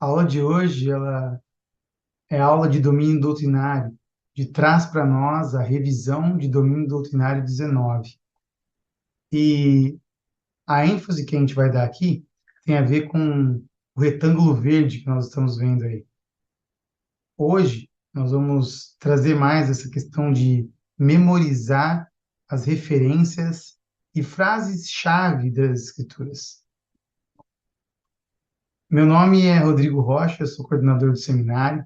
A aula de hoje, ela é aula de domínio doutrinário, de traz para nós a revisão de domínio doutrinário 19. E a ênfase que a gente vai dar aqui tem a ver com o retângulo verde que nós estamos vendo aí. Hoje, nós vamos trazer mais essa questão de memorizar as referências e frases-chave das Escrituras. Meu nome é Rodrigo Rocha, eu sou coordenador do seminário.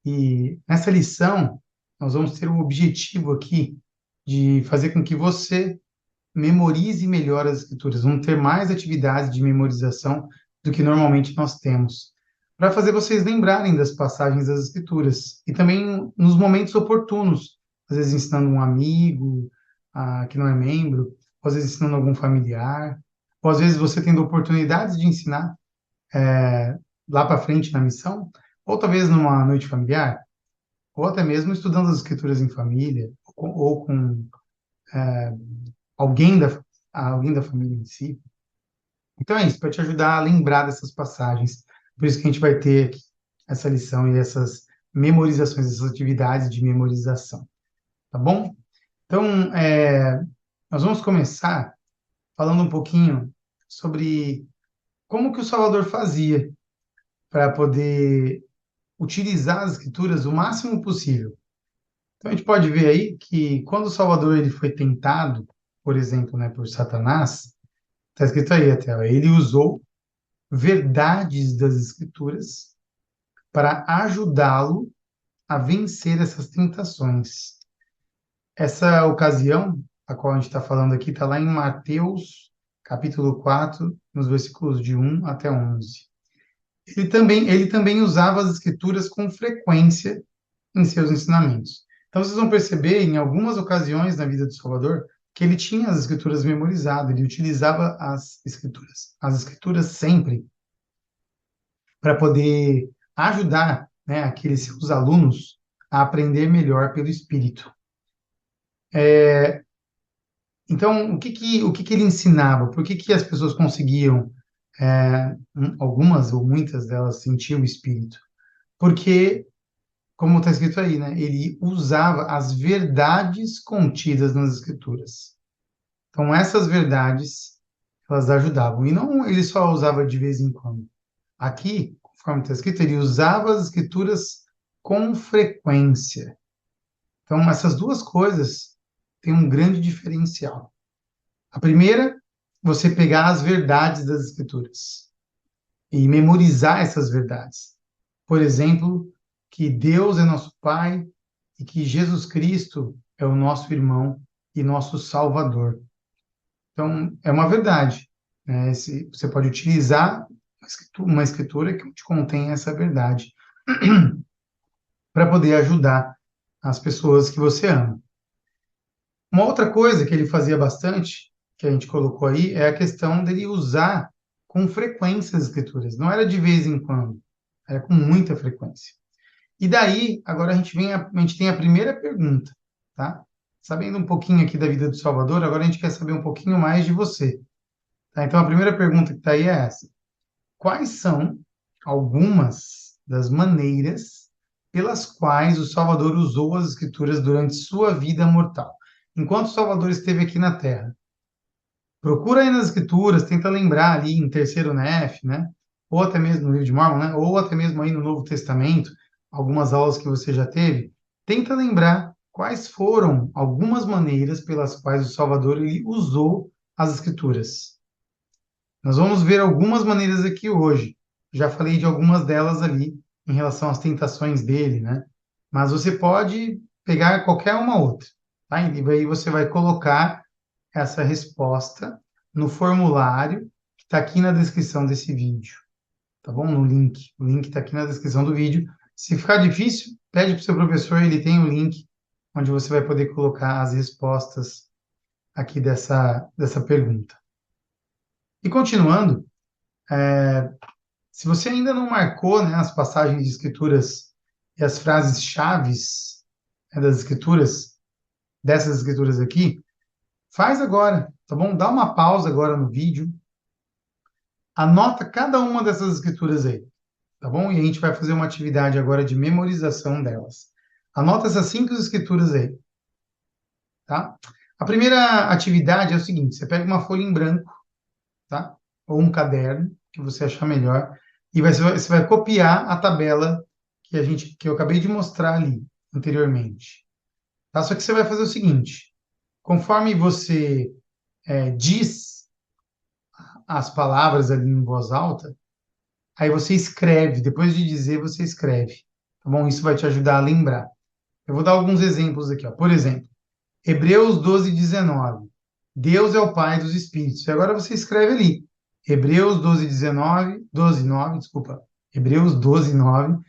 E nessa lição, nós vamos ter o objetivo aqui de fazer com que você memorize melhor as escrituras. Vamos ter mais atividades de memorização do que normalmente nós temos, para fazer vocês lembrarem das passagens das escrituras e também nos momentos oportunos, às vezes ensinando um amigo que não é membro, ou às vezes ensinando algum familiar, ou às vezes você tendo oportunidades de ensinar lá para frente na missão, ou talvez numa noite familiar, ou até mesmo estudando as escrituras em família, ou com alguém da, alguém da família em si. Então é isso, para te ajudar a lembrar dessas passagens. Por isso que a gente vai ter aqui essa lição e essas memorizações, essas atividades de memorização, tá bom? Então, nós vamos começar falando um pouquinho sobre como que o Salvador fazia para poder utilizar as escrituras o máximo possível. Então a gente pode ver aí que quando o Salvador ele foi tentado, por exemplo, né, por Satanás, está escrito aí até, ó, ele usou verdades das Escrituras para ajudá-lo a vencer essas tentações. Essa ocasião, a qual a gente está falando aqui, está lá em Mateus, capítulo 4, nos versículos de 1 até 11. Ele também usava as Escrituras com frequência em seus ensinamentos. Então, vocês vão perceber, em algumas ocasiões na vida do Salvador, que ele tinha as escrituras memorizadas, ele utilizava as escrituras sempre, para poder ajudar, né, aqueles seus alunos a aprender melhor pelo Espírito. Então, o que que ele ensinava? Por que as pessoas conseguiam, algumas ou muitas delas, sentir o Espírito? Porque como está escrito aí, né? Ele usava as verdades contidas nas Escrituras. Então, essas verdades, elas ajudavam. E não ele só usava de vez em quando. Aqui, conforme está escrito, ele usava as Escrituras com frequência. Então, essas duas coisas têm um grande diferencial. A primeira, você pegar as verdades das Escrituras e memorizar essas verdades. Por exemplo, que Deus é nosso Pai e que Jesus Cristo é o nosso irmão e nosso Salvador. Então, é uma verdade, né? Você pode utilizar uma escritura que te contém essa verdade para poder ajudar as pessoas que você ama. Uma outra coisa que ele fazia bastante, que a gente colocou aí, é a questão dele usar com frequência as escrituras. Não era de vez em quando, era com muita frequência. E daí, agora a gente tem a primeira pergunta, tá? Sabendo um pouquinho aqui da vida do Salvador, agora a gente quer saber um pouquinho mais de você, tá? Então, a primeira pergunta que está aí é essa: quais são algumas das maneiras pelas quais o Salvador usou as Escrituras durante sua vida mortal? Enquanto o Salvador esteve aqui na Terra, procura aí nas Escrituras, tenta lembrar ali em Terceiro Nef, né? Ou até mesmo no livro de Mórmon, né? Ou até mesmo aí no Novo Testamento, algumas aulas que você já teve. Tenta lembrar quais foram algumas maneiras pelas quais o Salvador ele usou as Escrituras. Nós vamos ver algumas maneiras aqui hoje. Já falei de algumas delas ali em relação às tentações dele, né? Mas você pode pegar qualquer uma outra, tá? E aí você vai colocar essa resposta no formulário que está aqui na descrição desse vídeo, tá bom? No link. O link está aqui na descrição do vídeo. Se ficar difícil, pede para o seu professor, ele tem o link onde você vai poder colocar as respostas aqui dessa pergunta. E continuando, se você ainda não marcou, né, as passagens de escrituras e as frases chaves, né, das escrituras, dessas escrituras aqui, faz agora, tá bom? Dá uma pausa agora no vídeo, anota cada uma dessas escrituras aí. tá bom? E a gente vai fazer uma atividade agora de memorização delas. Anota essas 5 escrituras aí, tá? A primeira atividade é o seguinte: você pega uma folha em branco, tá? Ou um caderno, que você achar melhor, e você vai copiar a tabela que eu acabei de mostrar ali anteriormente, tá? Só que você vai fazer o seguinte: conforme você diz as palavras ali em voz alta, aí você escreve, depois de dizer, você escreve, tá bom? Isso vai te ajudar a lembrar. Eu vou dar alguns exemplos aqui, ó. Por exemplo, Hebreus 12:19. Deus é o Pai dos Espíritos. E agora você escreve ali. Hebreus 12:19, 12:9, desculpa. Hebreus 12:9.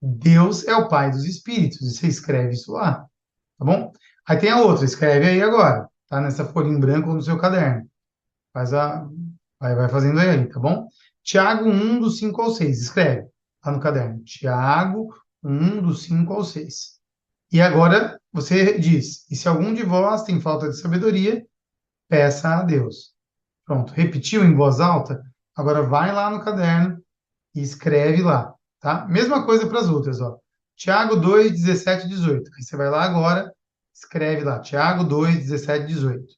Deus é o Pai dos Espíritos. E você escreve isso lá, tá bom? Aí tem a outra, escreve aí agora, tá? Nessa folha em branco ou no seu caderno. Faz a, vai fazendo aí, tá bom? Tiago 1, do 5 ao 6. Escreve lá no caderno. Tiago 1, do 5 ao 6. E agora você diz: e se algum de vós tem falta de sabedoria, peça a Deus. Pronto, repetiu em voz alta? Agora vai lá no caderno e escreve lá, tá? Mesma coisa para as outras, ó. Tiago 2, 17 e 18. Aí você vai lá agora, escreve lá, Tiago 2, 17 e 18.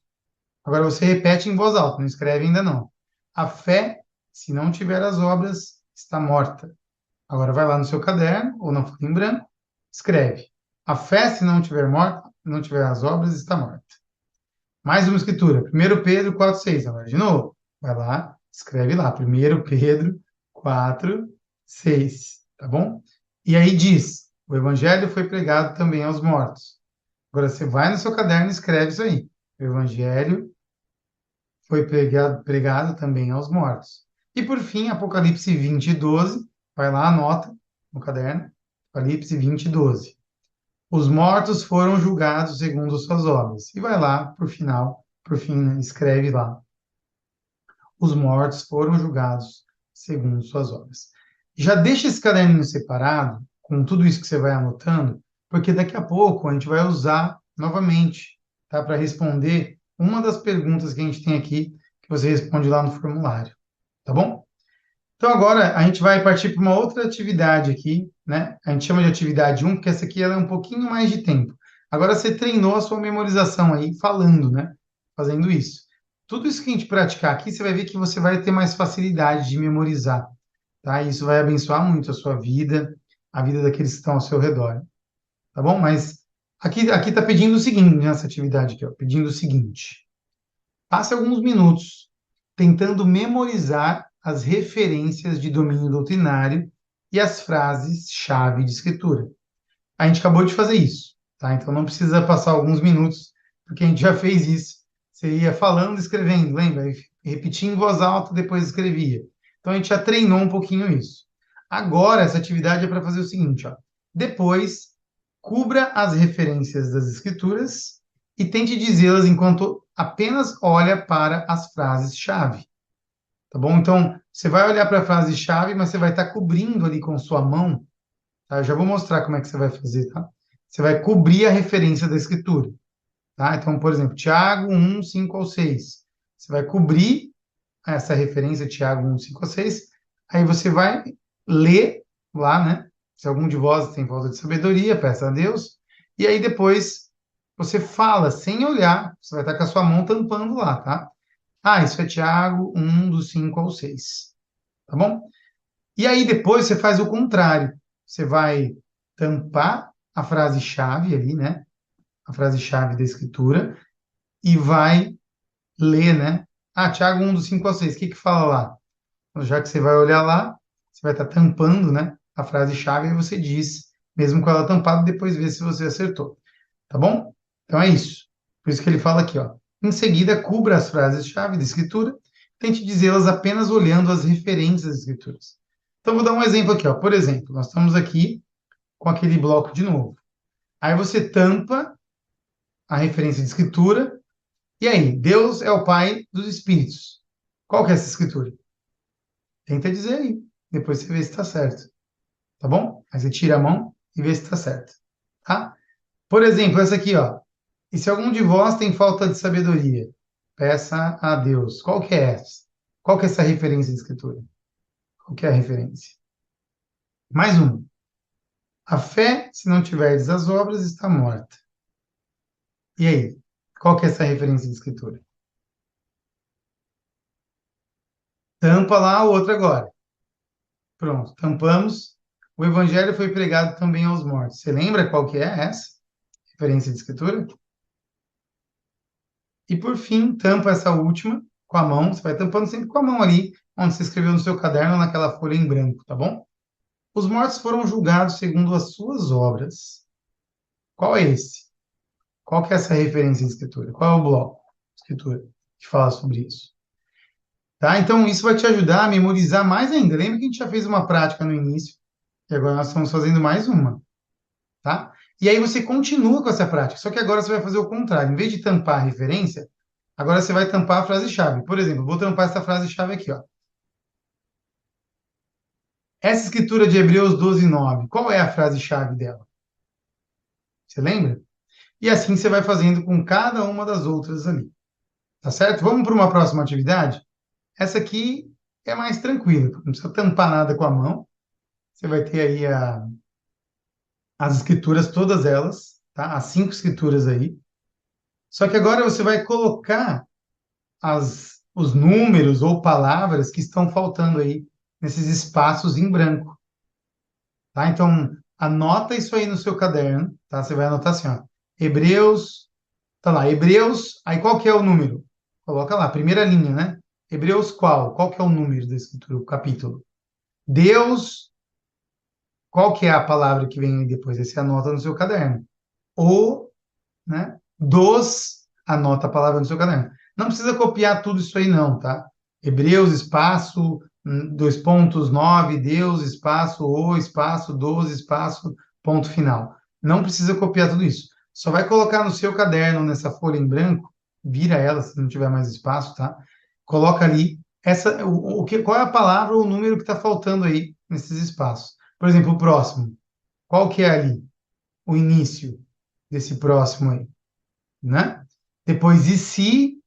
Agora você repete em voz alta, não escreve ainda não. A fé, se não tiver as obras, está morta. Agora vai lá no seu caderno, ou na folha em branco, escreve. A fé, se não tiver morta, não tiver as obras, está morta. Mais uma escritura, 1 Pedro 4:6. Agora, de novo, vai lá, escreve lá, 1 Pedro 4:6, tá bom? E aí diz, o evangelho foi pregado também aos mortos. Agora você vai no seu caderno e escreve isso aí. O evangelho foi pregado também aos mortos. E por fim, Apocalipse 20:12. Vai lá, anota no caderno, Apocalipse 20:12. Os mortos foram julgados segundo suas obras. E vai lá, por fim, né, escreve lá. Os mortos foram julgados segundo suas obras. Já deixa esse caderninho separado, com tudo isso que você vai anotando, porque daqui a pouco a gente vai usar novamente, tá? Para responder uma das perguntas que a gente tem aqui, que você responde lá no formulário, tá bom? Então agora a gente vai partir para uma outra atividade aqui, né? A gente chama de atividade 1, porque essa aqui ela é um pouquinho mais de tempo. Agora você treinou a sua memorização aí falando, né? Fazendo isso. Tudo isso que a gente praticar aqui, você vai ver que você vai ter mais facilidade de memorizar, tá? Isso vai abençoar muito a sua vida, a vida daqueles que estão ao seu redor, tá bom? Mas aqui tá pedindo o seguinte, nessa atividade aqui, ó, pedindo o seguinte: passe alguns minutos tentando memorizar as referências de domínio doutrinário e as frases-chave de escritura. A gente acabou de fazer isso, tá? Então não precisa passar alguns minutos, porque a gente já fez isso. Você ia falando e escrevendo, lembra? Repetia em voz alta, depois escrevia. Então a gente já treinou um pouquinho isso. Agora, essa atividade é para fazer o seguinte, ó. Depois, cubra as referências das escrituras e tente dizê-las enquanto apenas olha para as frases-chave, tá bom? Então, você vai olhar para a frase-chave, mas você vai estar cobrindo ali com sua mão, tá? Eu já vou mostrar como é que você vai fazer, tá? Você vai cobrir a referência da escritura, tá? Então, por exemplo, Tiago 1, 5 ao 6. Você vai cobrir essa referência, Tiago 1, 5 ao 6. Aí você vai ler lá, né? Se algum de vós tem falta de sabedoria, peça a Deus. E aí depois você fala sem olhar, você vai estar com a sua mão tampando lá, tá? Ah, isso é Tiago 1, do 5 ao 6, tá bom? E aí depois você faz o contrário. Você vai tampar a frase-chave ali, né? A frase-chave da escritura e vai ler, né? Ah, Tiago 1, do 5 ao 6, o que que fala lá? Então, já que você vai olhar lá, você vai estar tampando, né, a frase-chave e você diz, mesmo com ela tampada, depois vê se você acertou, tá bom? Então é isso. Por isso que ele fala aqui, ó. Em seguida, cubra as frases-chave da escritura, tente dizê-las apenas olhando as referências das escrituras. Então vou dar um exemplo aqui, ó. Por exemplo, nós estamos aqui com aquele bloco de novo. Aí você tampa a referência de escritura, e aí, Deus é o Pai dos Espíritos. Qual que é essa escritura? Tenta dizer aí. Depois você vê se está certo. Tá bom? Aí você tira a mão e vê se está certo. Tá? Por exemplo, essa aqui, ó. E se algum de vós tem falta de sabedoria, peça a Deus. Qual que é essa? Qual que é essa referência de escritura? Qual que é a referência? Mais uma. A fé, se não tiverdes as obras, está morta. E aí? Qual que é essa referência de escritura? Tampa lá a outra agora. Pronto, tampamos. O evangelho foi pregado também aos mortos. Você lembra qual que é essa referência de escritura? E por fim, tampa essa última com a mão. Você vai tampando sempre com a mão ali, onde você escreveu no seu caderno, naquela folha em branco, tá bom? Os mortos foram julgados segundo as suas obras. Qual é esse? Qual que é essa referência de escritura? Qual é o bloco de escritura que fala sobre isso? Tá? Então, isso vai te ajudar a memorizar mais ainda. Lembra que a gente já fez uma prática no início, e agora nós estamos fazendo mais uma, tá? E aí você continua com essa prática, só que agora você vai fazer o contrário. Em vez de tampar a referência, agora você vai tampar a frase-chave. Por exemplo, vou tampar essa frase-chave aqui, ó. Essa escritura de Hebreus 12:9, qual é a frase-chave dela? Você lembra? E assim você vai fazendo com cada uma das outras ali. Tá certo? Vamos para uma próxima atividade? Essa aqui é mais tranquila, não precisa tampar nada com a mão. Você vai ter aí as escrituras, todas elas, tá? As 5 escrituras aí. Só que agora você vai colocar os números ou palavras que estão faltando aí nesses espaços em branco, tá? Então, anota isso aí no seu caderno, tá? Você vai anotar assim, ó. Hebreus, tá lá, Hebreus, aí qual que é o número? Coloca lá, primeira linha, né? Hebreus qual? Qual que é o número da escritura, o capítulo? Deus, qual que é a palavra que vem aí depois? Aí você anota no seu caderno. O, né? Dos, anota a palavra no seu caderno. Não precisa copiar tudo isso aí, não, tá? Hebreus, espaço, 2 pontos, 9, Deus, espaço, o, espaço, 12, espaço, ponto final. Não precisa copiar tudo isso. Só vai colocar no seu caderno, nessa folha em branco, vira ela se não tiver mais espaço, tá? Coloca ali qual é a palavra ou o número que está faltando aí nesses espaços. Por exemplo, o próximo. Qual que é ali? O início desse próximo aí, né? Depois, e se,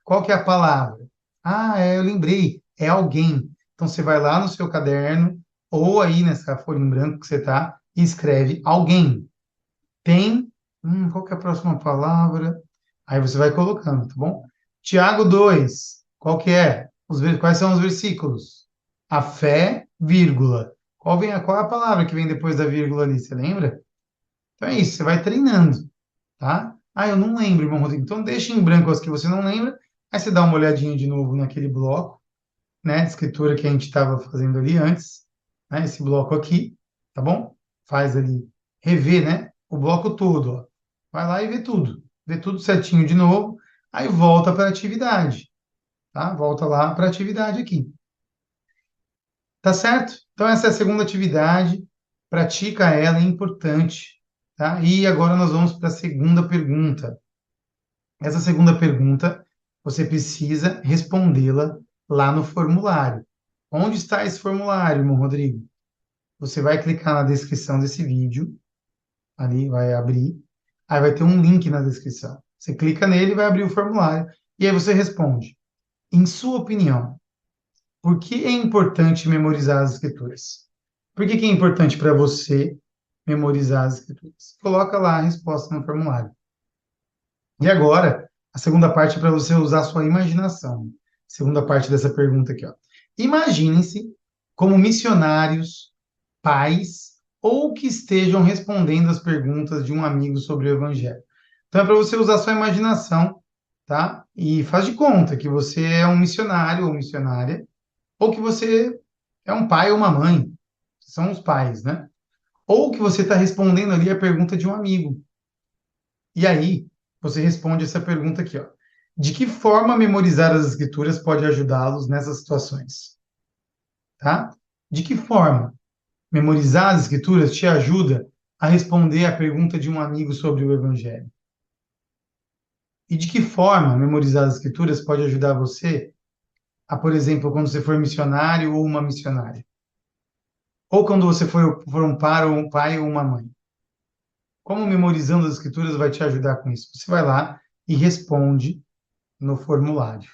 qual que é a palavra? Ah, eu lembrei, é alguém. Então, você vai lá no seu caderno, ou aí nessa folha em branco que você tá, e escreve alguém. Tem, qual que é a próxima palavra? Aí você vai colocando, tá bom? Tiago 2, qual que é? Quais são os versículos? A fé, vírgula. Qual é a palavra que vem depois da vírgula ali? Você lembra? Então é isso, você vai treinando, tá? Ah, eu não lembro, irmão Rodrigo. Então deixa em branco as que você não lembra, aí você dá uma olhadinha de novo naquele bloco, né, de escritura que a gente estava fazendo ali antes, né, esse bloco aqui, tá bom? Faz ali, rever, né, o bloco todo, ó. Vai lá e vê tudo certinho de novo, aí volta para a atividade, tá? Volta lá para a atividade aqui. Tá certo? Então, essa é a segunda atividade. Pratica ela, é importante. Tá? E agora nós vamos para a segunda pergunta. Essa segunda pergunta, você precisa respondê-la lá no formulário. Onde está esse formulário, irmão Rodrigo? Você vai clicar na descrição desse vídeo, ali vai abrir, aí vai ter um link na descrição. Você clica nele e vai abrir o formulário, e aí você responde. Em sua opinião, por que é importante memorizar as escrituras? Por que é importante para você memorizar as escrituras? Coloca lá a resposta no formulário. E agora, a segunda parte é para você usar a sua imaginação. Segunda parte dessa pergunta aqui, ó. Imaginem-se como missionários, pais ou que estejam respondendo as perguntas de um amigo sobre o evangelho. Então é para você usar a sua imaginação, tá? E faz de conta que você é um missionário ou missionária ou que você é um pai ou uma mãe, são os pais, né? Ou que você está respondendo ali a pergunta de um amigo. E aí, você responde essa pergunta aqui, ó. De que forma memorizar as escrituras pode ajudá-los nessas situações? Tá? De que forma memorizar as escrituras te ajuda a responder a pergunta de um amigo sobre o evangelho? E de que forma memorizar as escrituras pode ajudar você a, por exemplo, quando você for missionário ou uma missionária? Ou quando você for um pai ou uma mãe. Como memorizando as escrituras vai te ajudar com isso? Você vai lá e responde no formulário.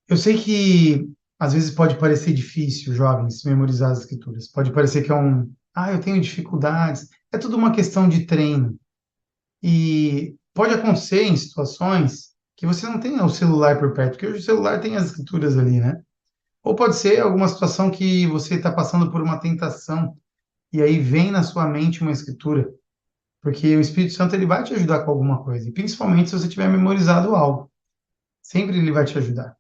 Eu sei que Às vezes pode parecer difícil, jovens, memorizar as escrituras. Pode parecer que eu tenho dificuldades. É tudo uma questão de treino. E pode acontecer em situações que você não tenha o celular por perto, porque hoje o celular tem as escrituras ali, né? Ou pode ser alguma situação que você está passando por uma tentação e aí vem na sua mente uma escritura, porque o Espírito Santo ele vai te ajudar com alguma coisa, e principalmente se você tiver memorizado algo, sempre ele vai te ajudar.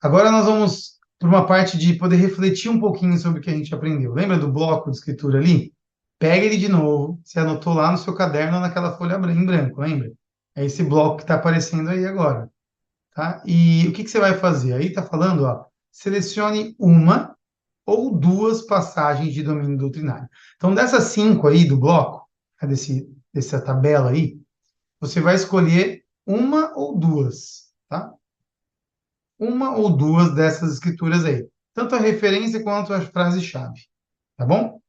Agora nós vamos para uma parte de poder refletir um pouquinho sobre o que a gente aprendeu. Lembra do bloco de escritura ali? Pega ele de novo. Você anotou lá no seu caderno, ou naquela folha em branco, lembra? É esse bloco que está aparecendo aí agora, tá? E o que que você vai fazer? Aí está falando, ó, selecione uma ou duas passagens de domínio doutrinário. Então, dessas 5 aí do bloco, dessa tabela aí, você vai escolher uma ou duas, tá? Uma ou duas dessas escrituras aí, tanto a referência quanto a frase-chave, tá bom?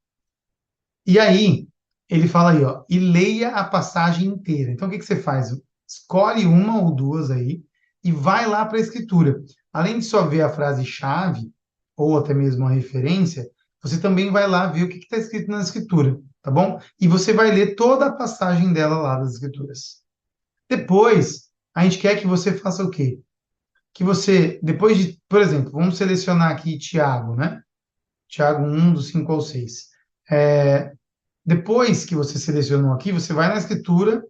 E aí, ele fala aí, ó, e leia a passagem inteira. Então, o que que você faz? Escolhe uma ou duas aí e vai lá para a escritura. Além de só ver a frase-chave, ou até mesmo a referência, você também vai lá ver o que está escrito na escritura, tá bom? E você vai ler toda a passagem dela lá das escrituras. Depois, a gente quer que você faça o quê? Que você, depois de, por exemplo, vamos selecionar aqui Tiago, né? Tiago 1, do 5 ao 6. Depois que você selecionou aqui, você vai na escritura,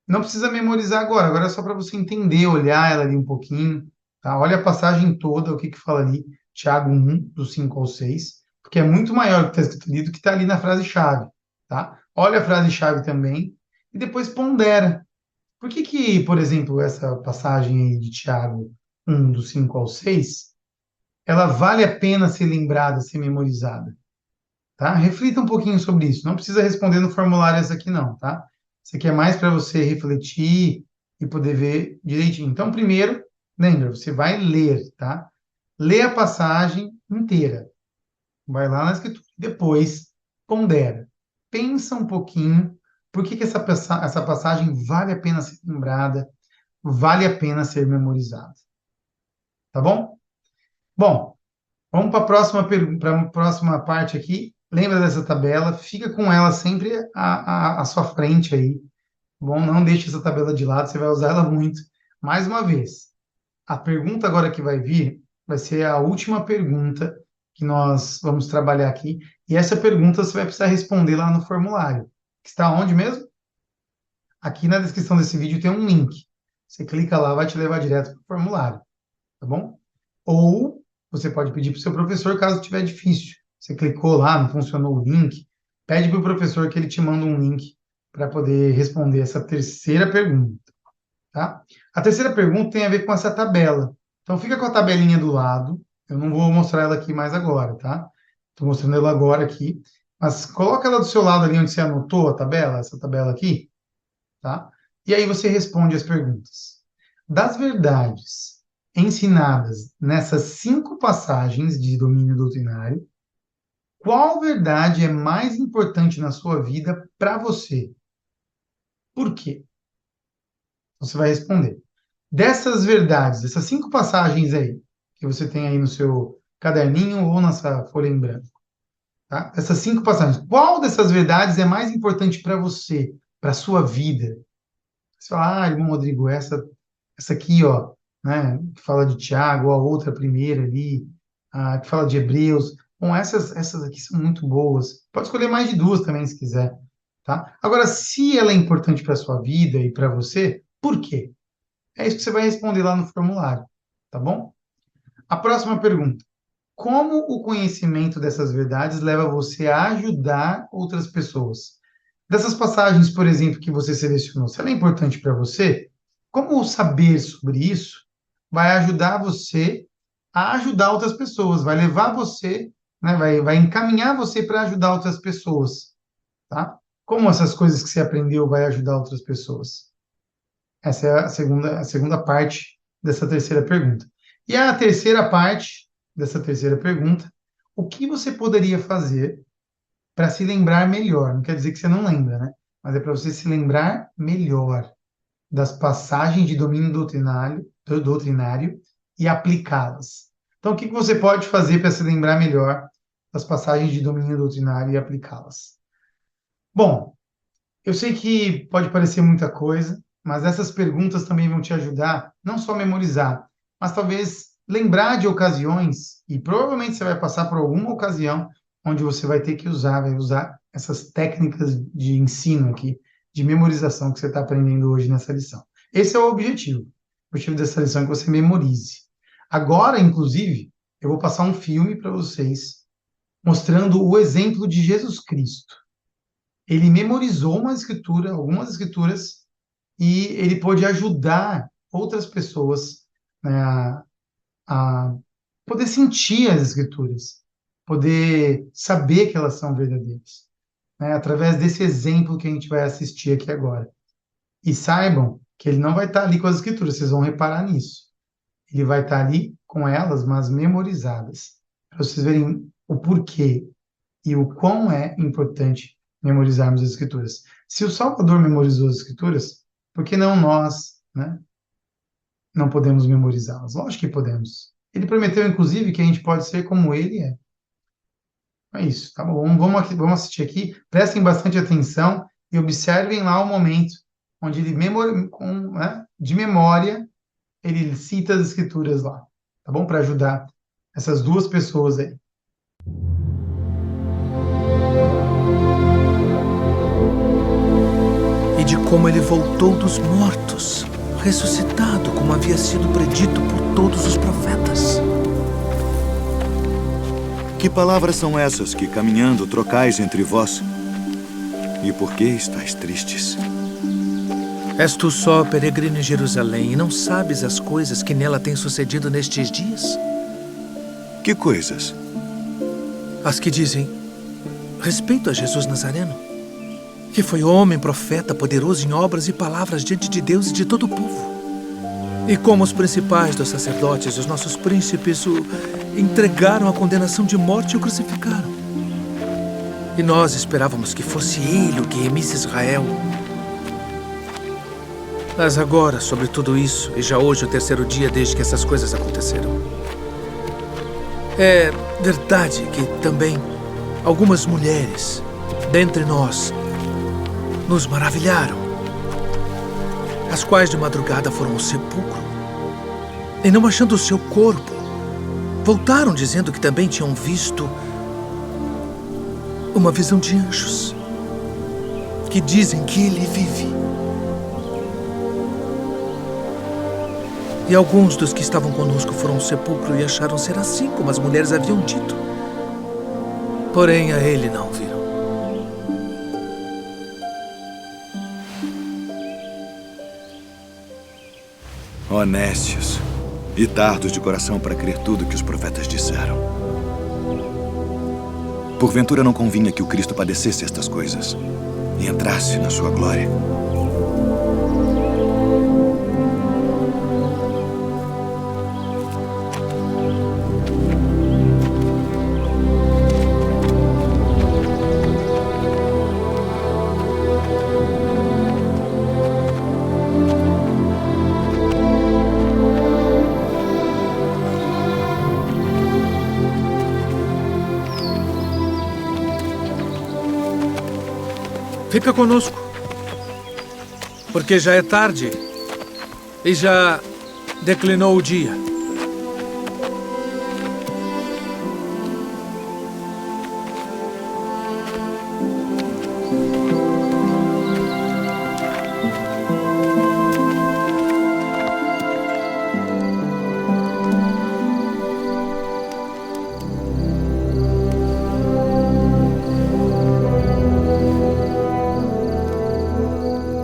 não precisa memorizar agora, agora é só para você entender, olhar ela ali um pouquinho, tá? Olha a passagem toda, o que que fala ali, Tiago 1, do 5 ao 6, porque é muito maior o que está escrito ali do que está ali na frase-chave, tá? Olha a frase-chave também e depois pondera. Por que que, por exemplo, essa passagem aí de Tiago 1, do 5 ao 6, ela vale a pena ser lembrada, ser memorizada? Tá? Reflita um pouquinho sobre isso. Não precisa responder no formulário essa aqui não, tá? Isso aqui é mais para você refletir e poder ver direitinho. Então, primeiro, lembra, você vai ler, tá? Lê a passagem inteira. Vai lá na escritura. Depois, pondera. Pensa um pouquinho por que que essa passagem vale a pena ser lembrada, vale a pena ser memorizada. Tá bom? Bom, vamos para a para a próxima parte aqui. Lembra dessa tabela? Fica com ela sempre à sua frente aí. Bom, não deixe essa tabela de lado, você vai usar ela muito. Mais uma vez, a pergunta agora que vai vir vai ser a última pergunta que nós vamos trabalhar aqui. E essa pergunta você vai precisar responder lá no formulário. Que está onde mesmo? Aqui na descrição desse vídeo tem um link. Você clica lá, vai te levar direto para o formulário, tá bom? Ou você pode pedir para o seu professor caso estiver difícil. Você clicou lá, não funcionou o link, pede para o professor que ele te manda um link para poder responder essa terceira pergunta, tá? A terceira pergunta tem a ver com essa tabela. Então fica com a tabelinha do lado. Eu não vou mostrar ela aqui mais agora, tá? Estou mostrando ela agora aqui. Mas coloca ela do seu lado ali onde você anotou a tabela, essa tabela aqui, tá? E aí você responde as perguntas. Das verdades ensinadas nessas 5 passagens de domínio doutrinário, qual verdade é mais importante na sua vida para você? Por quê? Você vai responder. Dessas verdades, essas 5 passagens aí, que você tem aí no seu caderninho ou nessa folha em branco, tá? Essas 5 passagens, qual dessas verdades é mais importante para você, para sua vida? Você fala, irmão Rodrigo, essa aqui, ó, né, que fala de Tiago, a outra primeira ali, a que fala de Hebreus. Bom, essas aqui são muito boas. Pode escolher mais de duas também, se quiser, tá? Agora, se ela é importante para a sua vida e para você, por quê? É isso que você vai responder lá no formulário, tá bom? A próxima pergunta. Como o conhecimento dessas verdades leva você a ajudar outras pessoas? Dessas passagens, por exemplo, que você selecionou, se ela é importante para você, como o saber sobre isso vai ajudar você a ajudar outras pessoas, vai levar você, né, vai encaminhar você para ajudar outras pessoas, tá? Como essas coisas que você aprendeu vai ajudar outras pessoas? Essa é a segunda parte dessa terceira pergunta. E a terceira parte dessa terceira pergunta, o que você poderia fazer para se lembrar melhor? Não quer dizer que você não lembra, né? Mas é para você se lembrar melhor das passagens de domínio doutrinário e aplicá-las. Então, o que você pode fazer para se lembrar melhor das passagens de domínio doutrinário e aplicá-las? Bom, eu sei que pode parecer muita coisa, mas essas perguntas também vão te ajudar não só a memorizar, mas talvez lembrar de ocasiões, e provavelmente você vai passar por alguma ocasião onde você vai usar essas técnicas de ensino aqui, de memorização que você está aprendendo hoje nessa lição. Esse é o objetivo. O objetivo dessa lição é que você memorize. Agora, inclusive, eu vou passar um filme para vocês mostrando o exemplo de Jesus Cristo. Ele memorizou algumas escrituras, e ele pôde ajudar outras pessoas, né, a poder sentir as escrituras, poder saber que elas são verdadeiras, né, através desse exemplo que a gente vai assistir aqui agora. E saibam que ele não vai estar ali com as escrituras, vocês vão reparar nisso. Ele vai estar ali com elas, mas memorizadas, para vocês verem o porquê e o quão é importante memorizarmos as escrituras. Se o Salvador memorizou as escrituras, por que não nós, né, não podemos memorizá-las? Lógico que podemos. Ele prometeu, inclusive, que a gente pode ser como ele é. É isso, tá bom? Vamos assistir aqui. Prestem bastante atenção e observem lá o momento onde ele, de memória, ele cita as escrituras lá, tá bom? Para ajudar essas duas pessoas aí. E de como ele voltou dos mortos, ressuscitado, como havia sido predito por todos os profetas. Que palavras são essas que, caminhando, trocais entre vós? E por que estáis tristes? És tu só peregrino em Jerusalém e não sabes as coisas que nela têm sucedido nestes dias? Que coisas? As que dizem respeito a Jesus Nazareno, que foi homem, profeta, poderoso em obras e palavras diante de Deus e de todo o povo. E como os principais dos sacerdotes e os nossos príncipes o entregaram à condenação de morte e o crucificaram. E nós esperávamos que fosse ele o que remisse Israel. Mas agora, sobre tudo isso, e já hoje o terceiro dia desde que essas coisas aconteceram, é verdade que também algumas mulheres dentre nós nos maravilharam, as quais de madrugada foram ao sepulcro e, não achando o seu corpo, voltaram dizendo que também tinham visto uma visão de anjos que dizem que ele vive. E alguns dos que estavam conosco foram ao sepulcro e acharam ser assim como as mulheres haviam dito. Porém, a ele não viram. Honestos e tardos de coração para crer tudo que os profetas disseram. Porventura não convinha que o Cristo padecesse estas coisas e entrasse na sua glória. Fica conosco, porque já é tarde e já declinou o dia.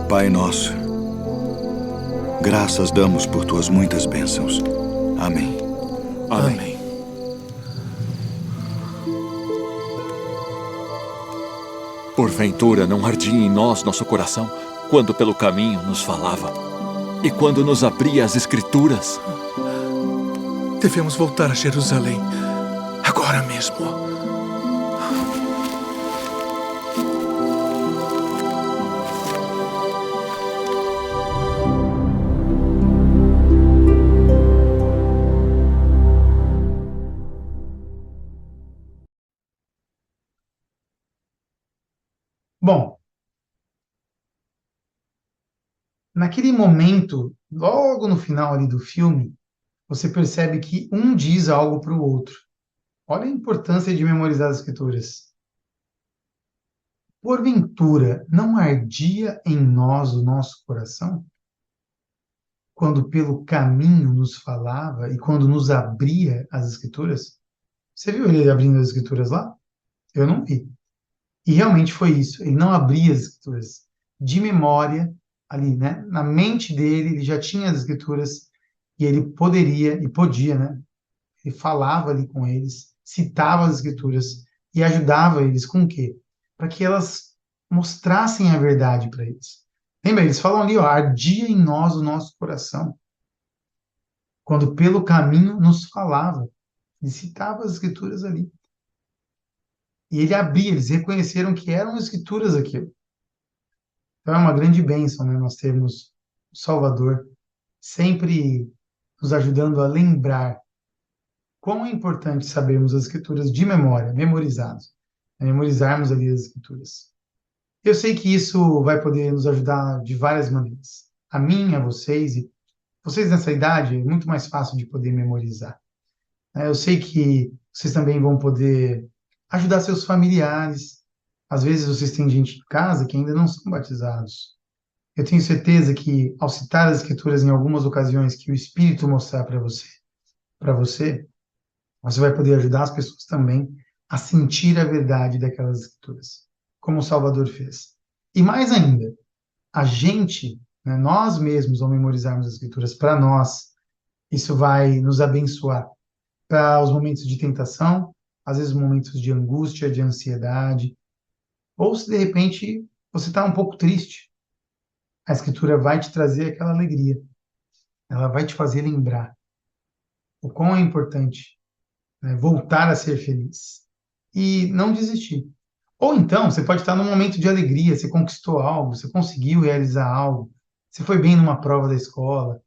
Pai nosso, graças damos por tuas muitas bênçãos. Amém. Amém. Porventura não ardia em nós nosso coração quando pelo caminho nos falava e quando nos abria as Escrituras? Devemos voltar a Jerusalém agora mesmo. Bom, naquele momento, logo no final ali do filme, você percebe que um diz algo para o outro. Olha a importância de memorizar as escrituras. Porventura, não ardia em nós o nosso coração? Quando pelo caminho nos falava e quando nos abria as escrituras? Você viu ele abrindo as escrituras lá? Eu não vi. E realmente foi isso. Ele não abria as escrituras de memória ali, né? Na mente dele, ele já tinha as escrituras e ele poderia e podia, né? Ele falava ali com eles, citava as escrituras e ajudava eles com o quê? Para que elas mostrassem a verdade para eles. Lembra, eles falam ali, ó, ardia em nós o nosso coração, quando pelo caminho nos falava. Ele citava as escrituras ali. E ele abria, eles reconheceram que eram escrituras aquilo. Então é uma grande bênção, né, nós termos o Salvador sempre nos ajudando a lembrar quão é importante sabermos as escrituras de memória, memorizados, né, memorizarmos ali as escrituras. Eu sei que isso vai poder nos ajudar de várias maneiras. A mim, a vocês, e vocês nessa idade é muito mais fácil de poder memorizar, né? Eu sei que vocês também vão poder ajudar seus familiares. Às vezes vocês têm gente em casa que ainda não são batizados. Eu tenho certeza que, ao citar as escrituras em algumas ocasiões que o Espírito mostrar para você, você vai poder ajudar as pessoas também a sentir a verdade daquelas escrituras, como o Salvador fez. E mais ainda, a gente, né, nós mesmos, ao memorizarmos as escrituras para nós, isso vai nos abençoar para os momentos de tentação, às vezes momentos de angústia, de ansiedade, ou se de repente você está um pouco triste, a escritura vai te trazer aquela alegria, ela vai te fazer lembrar o quão é importante, né, voltar a ser feliz e não desistir. Ou então, você pode estar num momento de alegria, você conquistou algo, você conseguiu realizar algo, você foi bem numa prova da escola.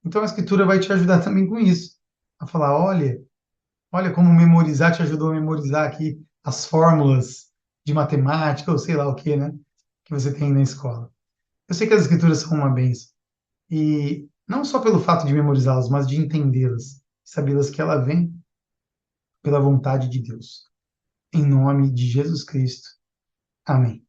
Então a escritura vai te ajudar também com isso, a falar, olha como memorizar te ajudou a memorizar aqui as fórmulas de matemática ou sei lá o que, né, que você tem na escola. Eu sei que as escrituras são uma bênção. E não só pelo fato de memorizá-las, mas de entendê-las, sabê-las que ela vem pela vontade de Deus. Em nome de Jesus Cristo. Amém.